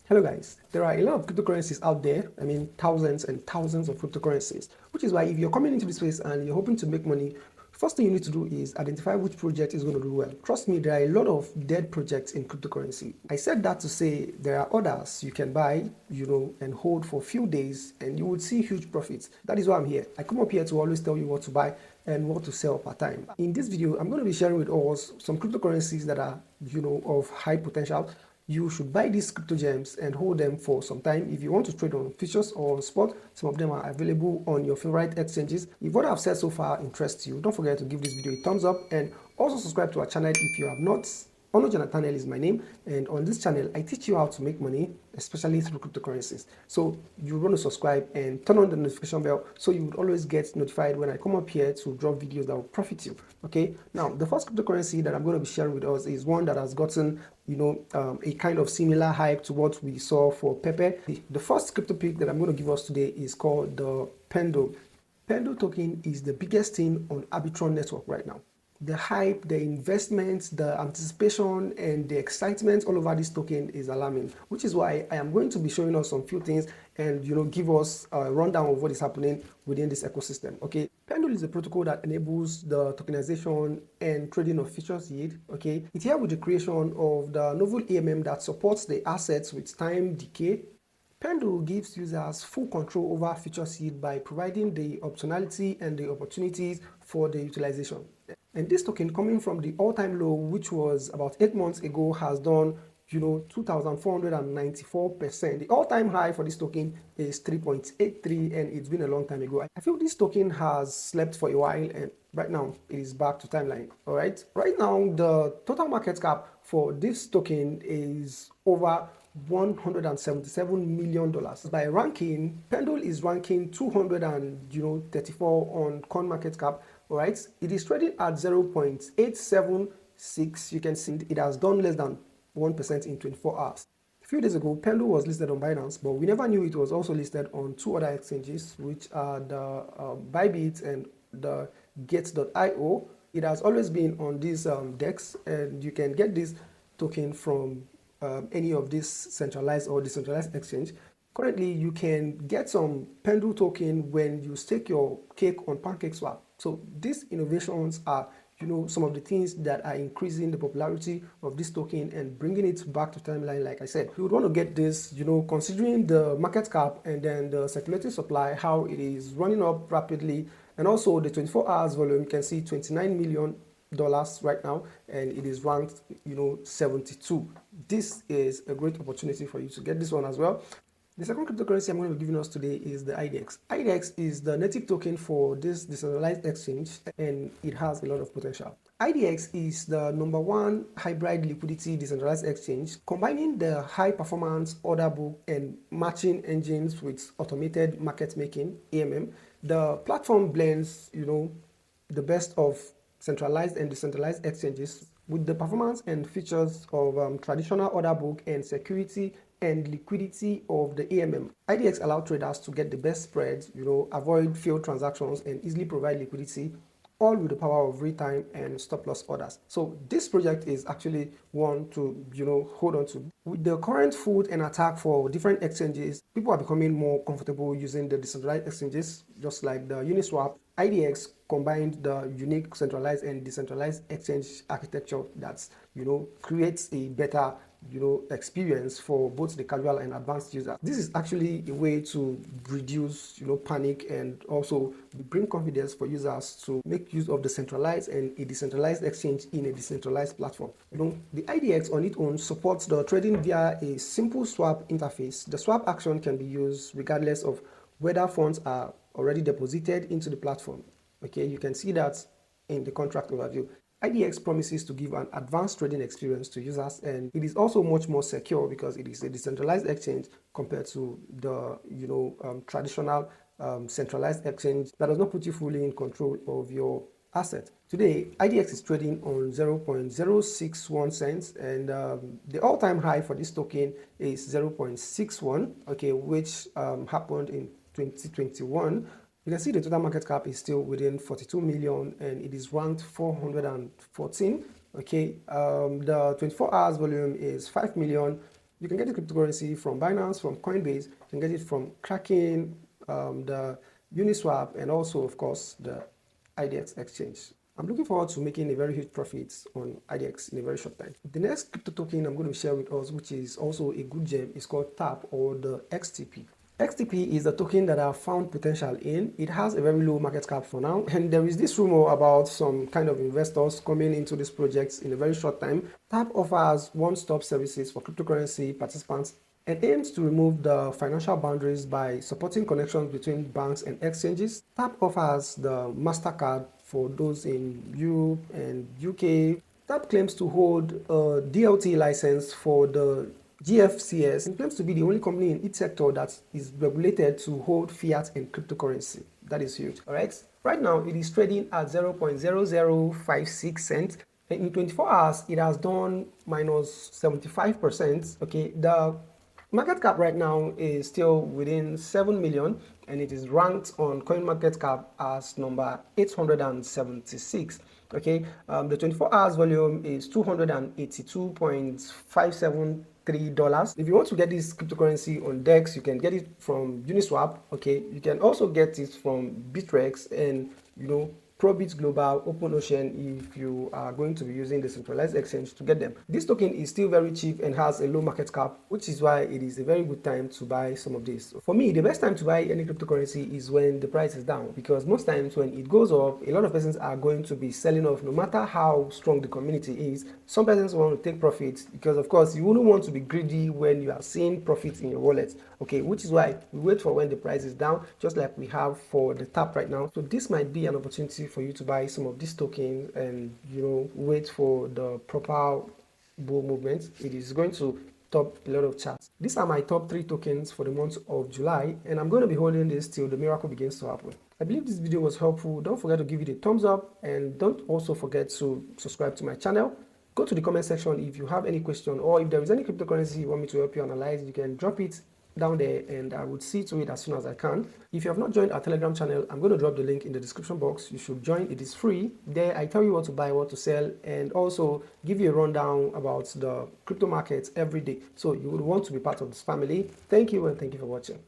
Hello guys, there are a lot of cryptocurrencies out there. I mean, thousands and thousands of cryptocurrencies, which is why if you're coming into this space and you're hoping to make money, first thing you need to do is identify which project is going to do well. Trust me, there are a lot of dead projects in cryptocurrency. I said that to say there are others you can buy, and hold for a few days and you would see huge profits. That is why I'm here. I come up here to always tell you what to buy and what to sell per time. In this video, I'm going to be sharing with us some cryptocurrencies that are, of high potential. You should buy these crypto gems and hold them for some time. If you want to trade on futures or on spot, some of them are available on your favorite exchanges. If what I've said so far interests you, don't forget to give this video a thumbs up and also subscribe to our channel if you have not. Jonathan is my name, and on this channel I teach you how to make money, especially through cryptocurrencies. So you want to subscribe and turn on the notification bell so you would always get notified when I come up here to drop videos that will profit you. Okay, now the first cryptocurrency that I'm going to be sharing with us is one that has gotten a kind of similar hype to what we saw for Pepe. The first crypto pick that I'm going to give us today is called the Pendle. Pendle token is the biggest thing on Arbitron network right now. The hype, the investments, the anticipation, and the excitement all over this token is alarming, which is why I am going to be showing us some few things and give us a rundown of what is happening within this ecosystem. Okay, Pendle is a protocol that enables the tokenization and trading of futures yield. Okay, it's here with the creation of the novel AMM that supports the assets with time decay. Pendle gives users full control over futures yield by providing the optionality and the opportunities for the utilization. And this token, coming from the all-time low, which was about 8 months ago, has done 2,494%. The all-time high for this token is 3.83, and it's been a long time ago. I feel this token has slept for a while, and right now it is back to timeline. All right, right now the total market cap for this token is over $177 million. By ranking, Pendle is ranking 234 on CoinMarketCap. All right, it is trading at 0.876. You can see it has done less than 1% in 24 hours. A few days ago, Pendle was listed on Binance, but we never knew it was also listed on two other exchanges, which are the BYBIT and the Jlj.cc. It has always been on these decks, and you can get this token from any of these centralized or decentralized exchange. Currently, you can get some Pendle token when you stake your cake on PancakeSwap. So these innovations are, some of the things that are increasing the popularity of this token and bringing it back to timeline. Like I said, you would want to get this, considering the market cap and then the circulating supply, how it is running up rapidly, and also the 24 hours volume. You can see $29 million right now, and it is ranked 72. This is a great opportunity for you to get this one as well. The second cryptocurrency I'm going to be giving us today is the IDX. IDX is the native token for this decentralized exchange, and it has a lot of potential. IDX is the #1 hybrid liquidity decentralized exchange, combining the high performance order book and matching engines with automated market making, AMM. The platform blends, the best of centralized and decentralized exchanges with the performance and features of traditional order book and security and liquidity of the AMM. IDX allows traders to get the best spreads, avoid failed transactions, and easily provide liquidity, all with the power of real-time and stop-loss orders. So this project is actually one to, hold on to. With the current food and attack for different exchanges, people are becoming more comfortable using the decentralized exchanges, just like the Uniswap. IDX combined the unique centralized and decentralized exchange architecture that's, creates a better experience for both the casual and advanced users. This is actually a way to reduce panic and also bring confidence for users to make use of the centralized and a decentralized exchange in a decentralized platform. The IDX on its own supports the trading via a simple swap interface. The swap action can be used regardless of whether funds are already deposited into the platform. Okay, you can see that in the contract overview. IDX promises to give an advanced trading experience to users, and it is also much more secure because it is a decentralized exchange compared to the traditional centralized exchange that does not put you fully in control of your asset. Today, IDX is trading on 0.061 cents, and the all-time high for this token is 0.61, okay, which happened in 2021. You can see the total market cap is still within 42 million, and it is ranked 414. Okay, the 24 hours volume is 5 million. You can get the cryptocurrency from Binance, from Coinbase, you can get it from Kraken, the Uniswap, and also, of course, the IDX exchange. I'm looking forward to making a very huge profit on IDX in a very short time. The next crypto token I'm going to share with us, which is also a good gem, is called TAP, or the XTP. XTP is a token that I've found potential in. It has a very low market cap for now, and there is this rumor about some kind of investors coming into this project in a very short time. TAP offers one-stop services for cryptocurrency participants and aims to remove the financial boundaries by supporting connections between banks and exchanges. TAP offers the MasterCard for those in Europe and UK. TAP claims to hold a DLT license for the GFCS and claims to be the only company in its sector that is regulated to hold fiat and cryptocurrency. That is huge. All right. Right now, it is trading at 0.0056 cents. And in 24 hours, it has done minus 75%. Okay. The market cap right now is still within 7 million, and it is ranked on CoinMarketCap as number 876. Okay, the 24 hours volume is $282.573. If you want to get this cryptocurrency on DEX, you can get it from Uniswap. Okay, you can also get it from Bittrex and Probit Global, OpenOcean, if you are going to be using the centralized exchange to get them. This token is still very cheap and has a low market cap, which is why it is a very good time to buy some of this. For me, the best time to buy any cryptocurrency is when the price is down, because most times when it goes up, a lot of persons are going to be selling off no matter how strong the community is. Some persons want to take profits because, of course, you wouldn't want to be greedy when you are seeing profits in your wallet. Okay, which is why we wait for when the price is down, just like we have for the TAP right now. So this might be an opportunity for you to buy some of these tokens and wait for the proper bull movement. It is going to top a lot of charts. These are my top 3 tokens for the month of July, and I'm going to be holding this till the miracle begins to happen. I believe this video was helpful. Don't forget to give it a thumbs up, and don't also forget to subscribe to my channel. Go to the comment section if you have any question, or if there is any cryptocurrency you want me to help you analyze, you can drop it down there and I would see to it as soon as I can. If you have not joined our Telegram channel, I'm going to drop the link in the description box. You should join. It is free. There I tell you what to buy, what to sell, and also give you a rundown about the crypto markets every day. So you would want to be part of this family. Thank you, and thank you for watching.